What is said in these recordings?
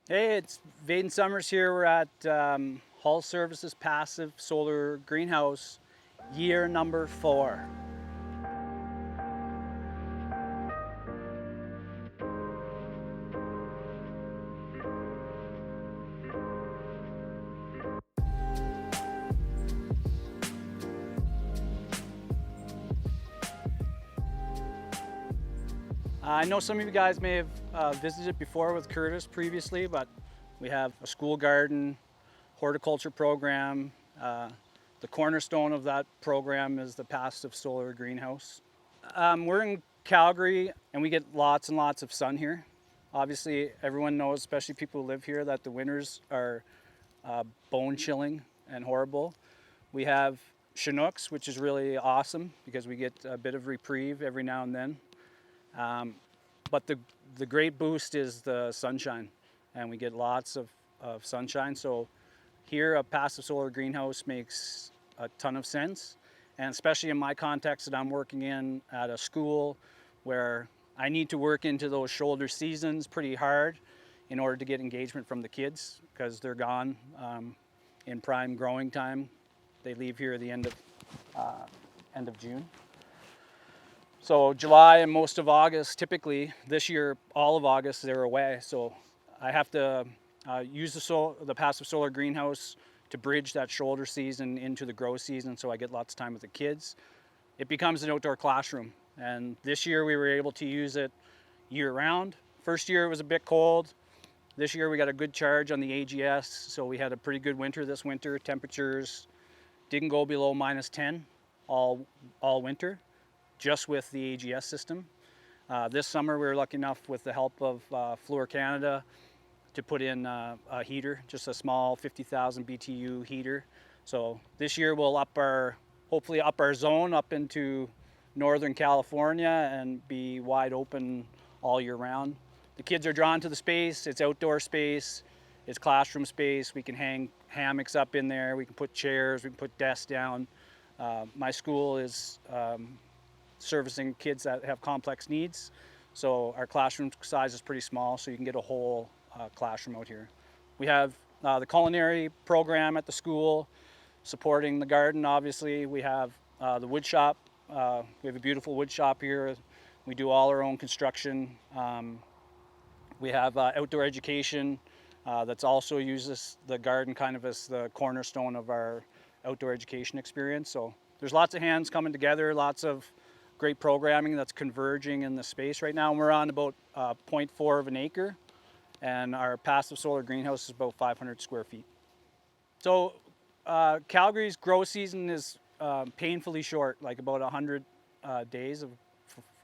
Hey, it's Vaden Summers here. We're at Hull Services Passive Solar Greenhouse, year number 4. I know some of you guys may have visited before with Curtis previously, but we have a school garden, horticulture program. The cornerstone of that program is the Passive Solar Greenhouse. We're in Calgary and we get lots and lots of sun here. Obviously, everyone knows, especially people who live here, that the winters are bone chilling and horrible. We have Chinooks, which is really awesome because we get a bit of reprieve every now and then. But the great boost is the sunshine, and we get lots of sunshine. So here, a passive solar greenhouse makes a ton of sense, and especially in my context that I'm working in at a school where I need to work into those shoulder seasons pretty hard in order to get engagement from the kids because they're gone in prime growing time. They leave here at the end of June. So July and most of August, typically this year, all of August they're away. So I have to use the passive solar greenhouse to bridge that shoulder season into the grow season, so I get lots of time with the kids. It becomes an outdoor classroom, and this year we were able to use it year round. First year it was a bit cold. This year we got a good charge on the AGS, so we had a pretty good winter this winter. Temperatures didn't go below -10 all winter, just with the AGS system. This summer we were lucky enough with the help of Fluor Canada to put in a heater, just a small 50,000 BTU heater. So this year we'll hopefully up our zone up into Northern California and be wide open all year round. The kids are drawn to the space. It's outdoor space, it's classroom space. We can hang hammocks up in there, we can put chairs, we can put desks down. My school is servicing kids that have complex needs, so our classroom size is pretty small, so you can get a whole classroom out here. We have the culinary program at the school supporting the garden. Obviously we have the wood shop. We have a beautiful wood shop here. We do all our own construction. We have outdoor education that's also uses the garden kind of as the cornerstone of our outdoor education experience. So there's lots of hands coming together, lots of great programming that's converging in the space right now. And we're on about 0.4 of an acre, and our passive solar greenhouse is about 500 square feet. So Calgary's grow season is painfully short, like about 100 days of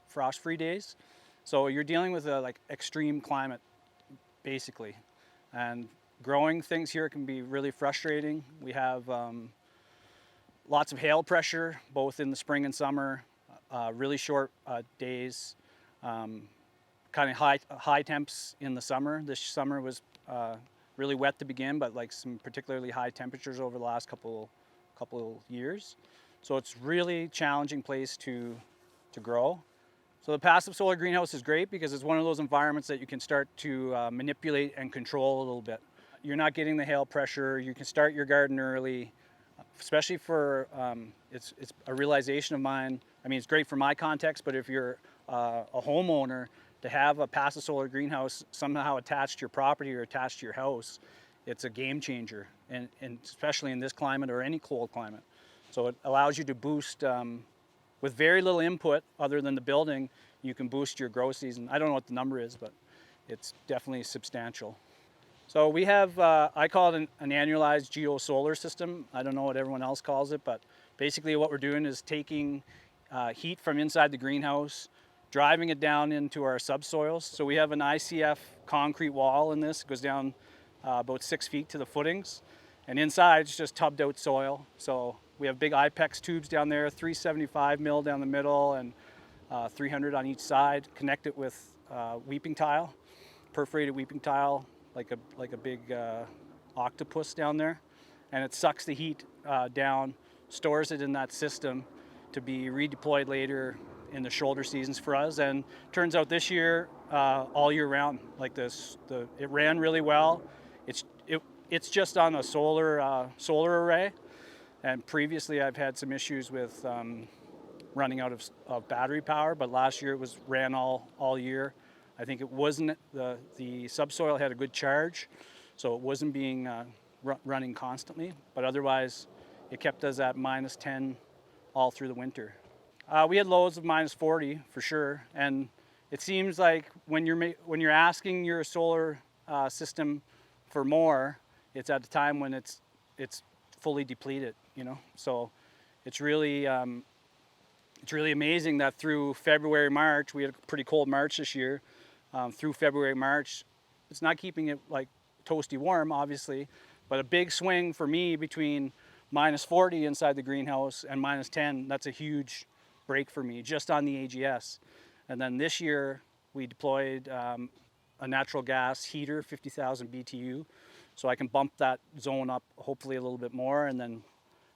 frost-free days. So you're dealing with a extreme climate, basically. And growing things here can be really frustrating. We have lots of hail pressure, both in the spring and summer, really short days, kind of high temps in the summer. This summer was really wet to begin, but like some particularly high temperatures over the last couple years. So it's really challenging place to grow. So the passive solar greenhouse is great because it's one of those environments that you can start to manipulate and control a little bit. You're not getting the hail pressure. You can start your garden early, especially for, it's a realization of mine. I mean, it's great for my context, but if you're a homeowner, to have a passive solar greenhouse somehow attached to your property or attached to your house, it's a game changer, and especially in this climate or any cold climate. So it allows you to boost, with very little input other than the building, you can boost your grow season. I don't know what the number is, but it's definitely substantial. So we have, I call it an annualized geo-solar system. I don't know what everyone else calls it, but basically what we're doing is taking heat from inside the greenhouse, driving it down into our subsoils. So we have an ICF concrete wall in this. It goes down about 6 feet to the footings. And inside it's just tubbed out soil. So we have big IPEX tubes down there, 375 mil down the middle and 300 on each side. Connect it with weeping tile, perforated weeping tile, like a big octopus down there. And it sucks the heat down, stores it in that system to be redeployed later in the shoulder seasons for us. And turns out this year all year round. Like this, it ran really well. It's it's just on a solar array, and previously I've had some issues with running out of battery power. But last year it was ran all year. I think it wasn't the subsoil had a good charge, so it wasn't being running constantly. But otherwise, it kept us at -10 all through the winter. We had lows of -40 for sure, and it seems like when you're asking your solar system for more, it's at a time when it's fully depleted. You know, so it's really amazing that through February, March, we had a pretty cold March this year. Through February, March, it's not keeping it like toasty warm, obviously, but a big swing for me between -40 inside the greenhouse and -10. That's a huge break for me just on the AGS. And then this year we deployed a natural gas heater, 50,000 BTU, so I can bump that zone up hopefully a little bit more, and then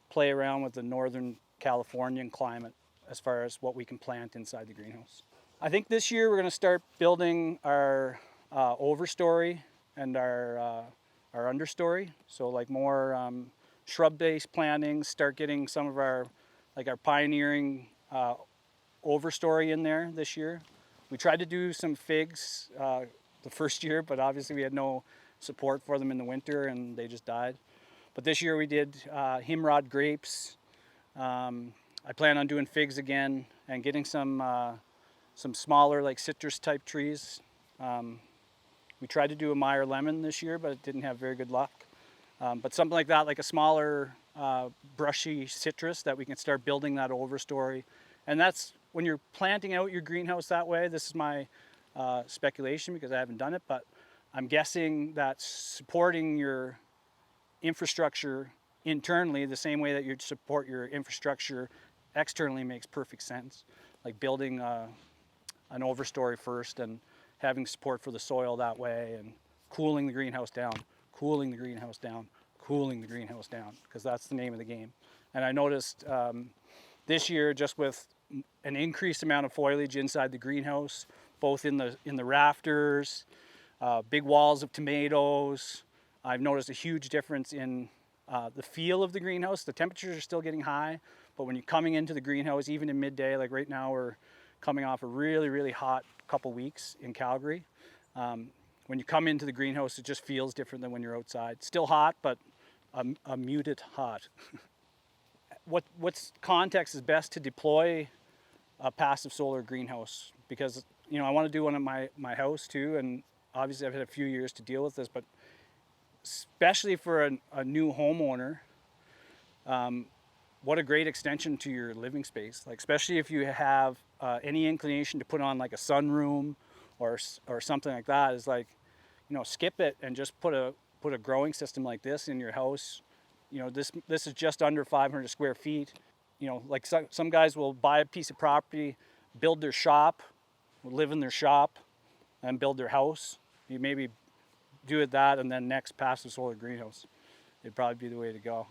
play around with the Northern Californian climate as far as what we can plant inside the greenhouse. I think this year we're going to start building our overstory and our understory. So like more shrub-based plantings, start getting some of our pioneering overstory in there this year. We tried to do some figs the first year, but obviously we had no support for them in the winter and they just died. But this year we did himrod grapes. I plan on doing figs again and getting some smaller like citrus type trees. We tried to do a Meyer lemon this year, but it didn't have very good luck. But something like that, like a smaller brushy citrus that we can start building that overstory. And that's when you're planting out your greenhouse that way. This is my speculation because I haven't done it, but I'm guessing that supporting your infrastructure internally the same way that you support your infrastructure externally makes perfect sense. Like building an overstory first and having support for the soil that way, and cooling the greenhouse down, cooling the greenhouse down, cooling the greenhouse down, because that's the name of the game. And I noticed this year, just with an increased amount of foliage inside the greenhouse, both in the rafters, big walls of tomatoes, I've noticed a huge difference in the feel of the greenhouse. The temperatures are still getting high, but when you're coming into the greenhouse, even in midday, like right now we're coming off a really, really hot couple weeks in Calgary. When you come into the greenhouse, it just feels different than when you're outside. Still hot, but a muted hot. What's context is best to deploy a passive solar greenhouse, because I want to do one at my house too, and obviously I've had a few years to deal with this, but especially for a new homeowner, what a great extension to your living space. Like especially if you have any inclination to put on like a sunroom or something like that, is like, skip it and just put a growing system like this in your house. This is just under 500 square feet. Like some guys will buy a piece of property, build their shop, live in their shop, and build their house. You maybe do it that, and then next passive solar greenhouse. It'd probably be the way to go.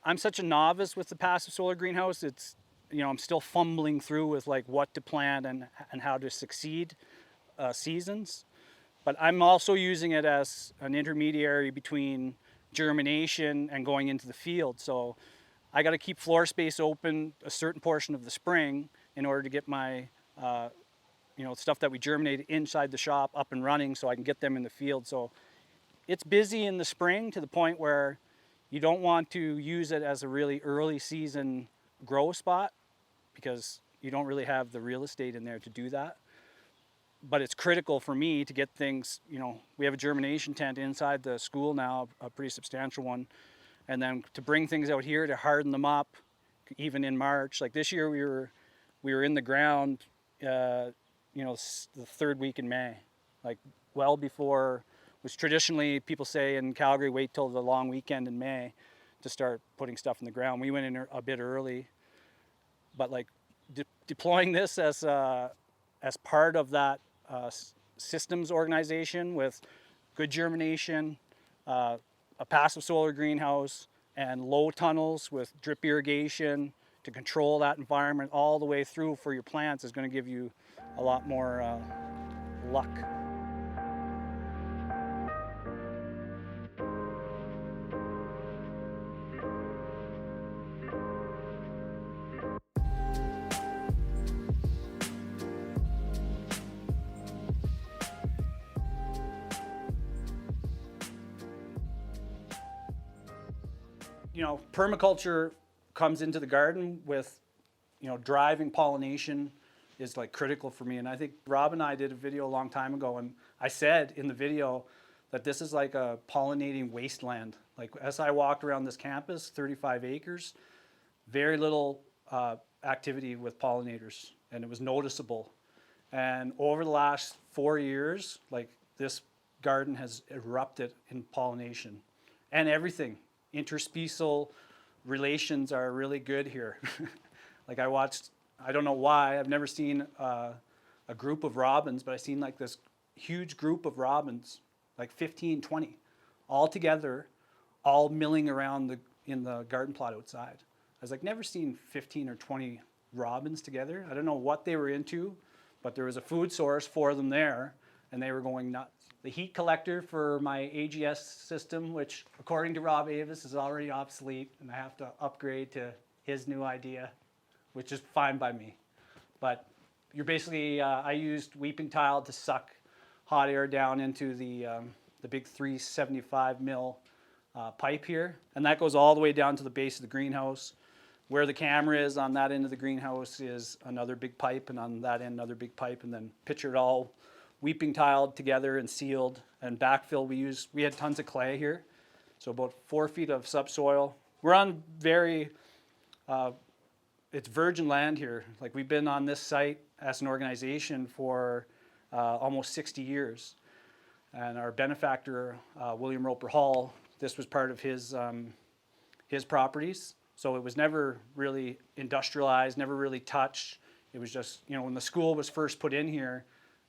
I'm such a novice with the passive solar greenhouse. It's, I'm still fumbling through with like what to plant and how to succeed seasons. But I'm also using it as an intermediary between germination and going into the field. So I got to keep floor space open a certain portion of the spring in order to get my stuff that we germinate inside the shop up and running, so I can get them in the field. So it's busy in the spring to the point where you don't want to use it as a really early season grow spot, because you don't really have the real estate in there to do that. But it's critical for me to get things, we have a germination tent inside the school now, a pretty substantial one. And then to bring things out here to harden them up, even in March. Like this year we were in the ground, the third week in May, like well before, which traditionally people say in Calgary, wait till the long weekend in May to start putting stuff in the ground. We went in a bit early, but like deploying this as part of that systems organization with good germination, a passive solar greenhouse, and low tunnels with drip irrigation to control that environment all the way through for your plants is going to give you a lot more luck. You know, permaculture comes into the garden with, you know, driving pollination is like critical for me. And I think Rob and I did a video a long time ago, and I said in the video that this is like a pollinating wasteland. Like as I walked around this campus, 35 acres, very little activity with pollinators, and it was noticeable. And over the last 4 years, like this garden has erupted in pollination and everything. Interspecies relations are really good here. Like I watched, I don't know why, I've never seen a group of robins, but I seen like this huge group of robins, like 15, 20, all together, all milling around in the garden plot outside. I was like, never seen 15 or 20 robins together. I don't know what they were into, but there was a food source for them there, and they were going nuts. The heat collector for my AGS system, which according to Rob Avis is already obsolete, and I have to upgrade to his new idea, which is fine by me. But you're basically, I used weeping tile to suck hot air down into the big 375 mil pipe here, and that goes all the way down to the base of the greenhouse. Where the camera is on that end of the greenhouse is another big pipe, and on that end another big pipe, and then picture it all weeping tiled together and sealed. And backfill we had tons of clay here, so about 4 feet of subsoil. We're on it's virgin land here. Like we've been on this site as an organization for almost 60 years. And our benefactor, William Roper Hall, this was part of his properties. So it was never really industrialized, never really touched. It was just, you know, when the school was first put in here,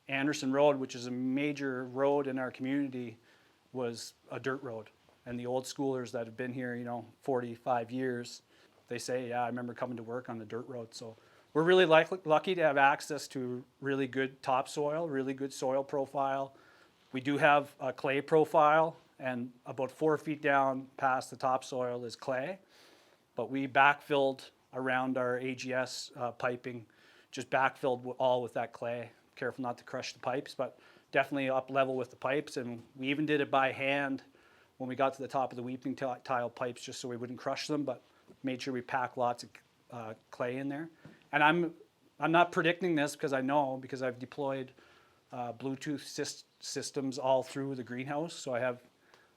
Anderson Road, which is a major road in our community, was a dirt road. And the old schoolers that have been here, you know, 45 years, they say, yeah, I remember coming to work on the dirt road. So we're really lucky to have access to really good topsoil, really good soil profile. We do have a clay profile, and about 4 feet down past the topsoil is clay. But we backfilled around our AGS piping, just backfilled all with that clay. Careful not to crush the pipes, but definitely up level with the pipes. And we even did it by hand when we got to the top of the weeping tile pipes, just so we wouldn't crush them, but made sure we pack lots of clay in there. And I'm not predicting this because I know, because I've deployed Bluetooth systems all through the greenhouse. So I have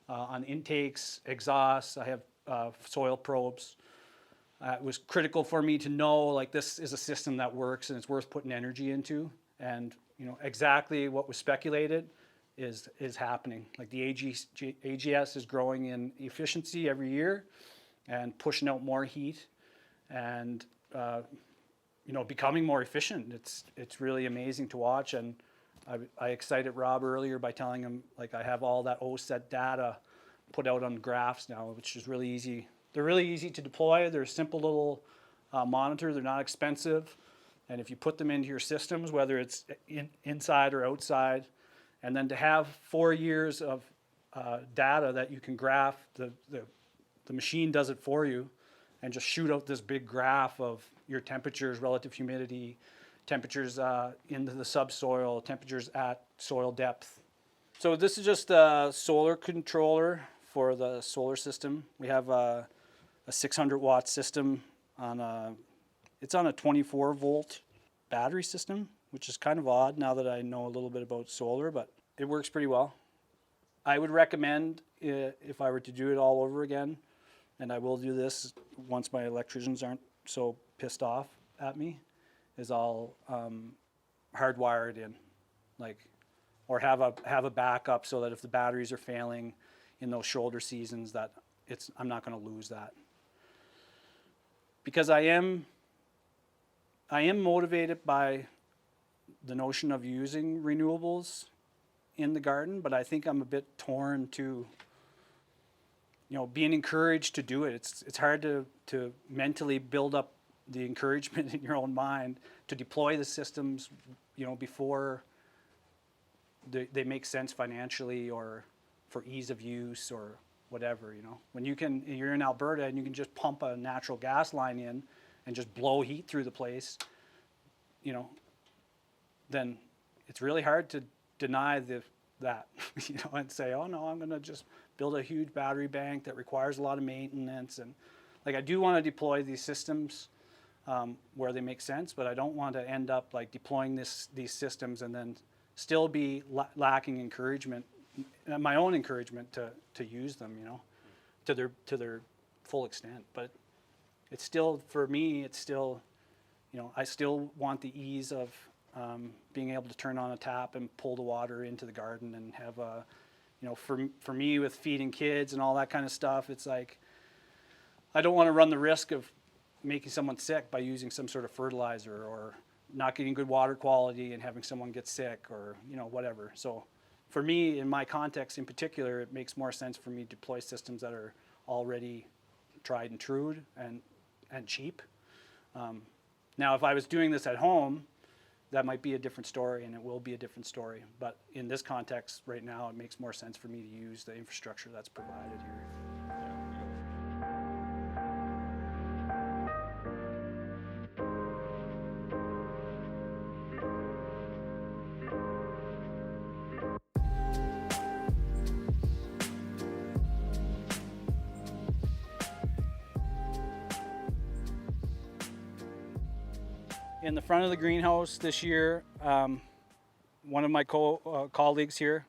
on intakes, exhausts, I have soil probes. It was critical for me to know, like, this is a system that works and it's worth putting energy into. And you know exactly what was speculated is happening. Like the AGS is growing in efficiency every year and pushing out more heat and you know, becoming more efficient. It's really amazing to watch. And I excited Rob earlier by telling him, like, I have all that OSET data put out on graphs now, which is really easy. They're really easy to deploy. They're a simple little monitor. They're not expensive. And if you put them into your systems, whether it's inside or outside, and then to have 4 years of data that you can graph, the machine does it for you, and just shoot out this big graph of your temperatures, relative humidity, temperatures into the subsoil, temperatures at soil depth. So this is just a solar controller for the solar system. We have a 600 watt system it's on a 24 volt battery system, which is kind of odd now that I know a little bit about solar, but it works pretty well. I would recommend, if I were to do it all over again, and I will do this once my electricians aren't so pissed off at me, is I'll hardwire it in, like, or have a backup so that if the batteries are failing in those shoulder seasons, that I'm not going to lose that. Because I am motivated by the notion of using renewables in the garden, but I think I'm a bit torn to, you know, being encouraged to do it. It's hard to mentally build up the encouragement in your own mind to deploy the systems, you know, before they make sense financially or for ease of use or whatever, you know. When you're in Alberta and you can just pump a natural gas line in and just blow heat through the place, you know, then it's really hard to deny that, you know, and say, oh no, I'm going to just build a huge battery bank that requires a lot of maintenance. And like, I do want to deploy these systems where they make sense, but I don't want to end up like deploying these systems and then still be lacking encouragement, my own encouragement to use them, you know, to their full extent. But it's still, for me, it's still, you know, I still want the ease of being able to turn on a tap and pull the water into the garden and have a, you know, for me with feeding kids and all that kind of stuff, it's like, I don't want to run the risk of making someone sick by using some sort of fertilizer or not getting good water quality and having someone get sick or, you know, whatever. So for me, in my context in particular, it makes more sense for me to deploy systems that are already tried and true and cheap. Now, if I was doing this at home, that might be a different story, and it will be a different story. But in this context right now, it makes more sense for me to use the infrastructure that's provided here. In the front of the greenhouse this year, one of my colleagues here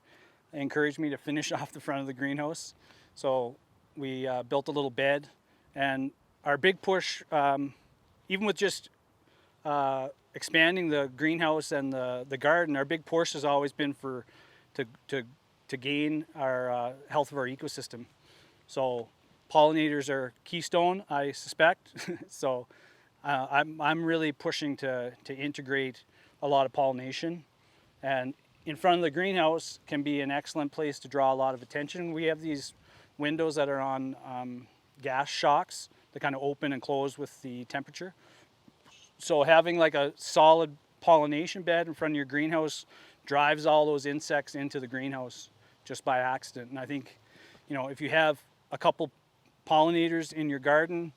encouraged me to finish off the front of the greenhouse. So we built a little bed, and our big push, even with just expanding the greenhouse and the garden, our big push has always been to gain our health of our ecosystem. So pollinators are keystone, I suspect. So I'm really pushing to integrate a lot of pollination, and in front of the greenhouse can be an excellent place to draw a lot of attention. We have these windows that are on gas shocks that kind of open and close with the temperature. So having like a solid pollination bed in front of your greenhouse drives all those insects into the greenhouse just by accident. And I think, you know, if you have a couple pollinators in your garden,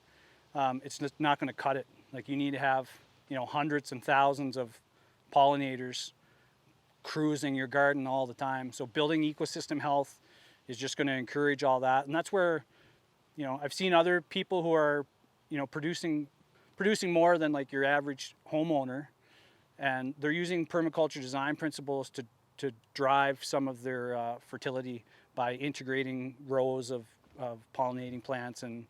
it's not going to cut it. Like, you need to have, you know, hundreds and thousands of pollinators cruising your garden all the time. So building ecosystem health is just going to encourage all that. And that's where, you know, I've seen other people who are, you know, producing more than like your average homeowner, and they're using permaculture design principles to drive some of their fertility by integrating rows of pollinating plants and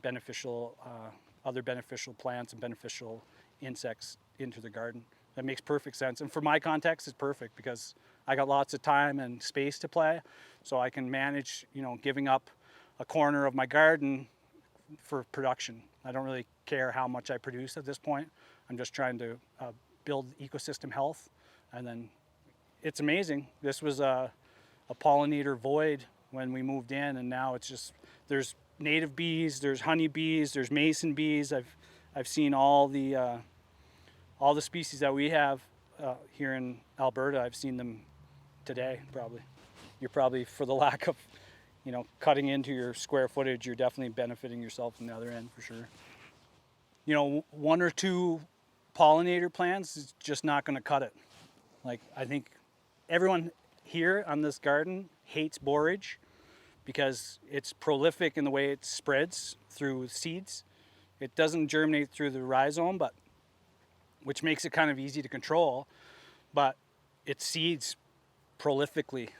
beneficial other beneficial plants and beneficial insects into the garden. That makes perfect sense. And for my context, it's perfect because I got lots of time and space to play, so I can manage, you know, giving up a corner of my garden for production. I don't really care how much I produce at this point. I'm just trying to build ecosystem health. And then it's amazing. This was a pollinator void when we moved in, and now it's just, there's native bees, there's honey bees, there's mason bees. I've seen all the species that we have here in Alberta. I've seen them today. Probably, you're probably, for the lack of, you know, cutting into your square footage, you're definitely benefiting yourself from the other end for sure. You know, one or two pollinator plants is just not going to cut it. Like, I think everyone here on this garden hates borage, because it's prolific in the way it spreads through seeds. It doesn't germinate through the rhizome, which makes it kind of easy to control, but it seeds prolifically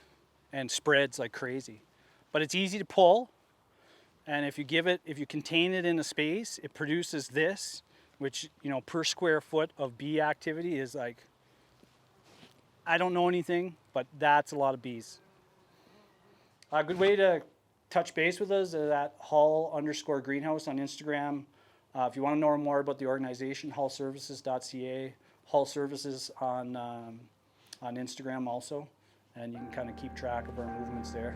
and spreads like crazy. But it's easy to pull, and if you contain it in a space, it produces this, which, you know, per square foot of bee activity is like, I don't know anything, but that's a lot of bees. A good way to touch base with us is at Hull_greenhouse on Instagram. If you want to know more about the organization, hullservices.ca, Hull Services on Instagram also, and you can kind of keep track of our movements there.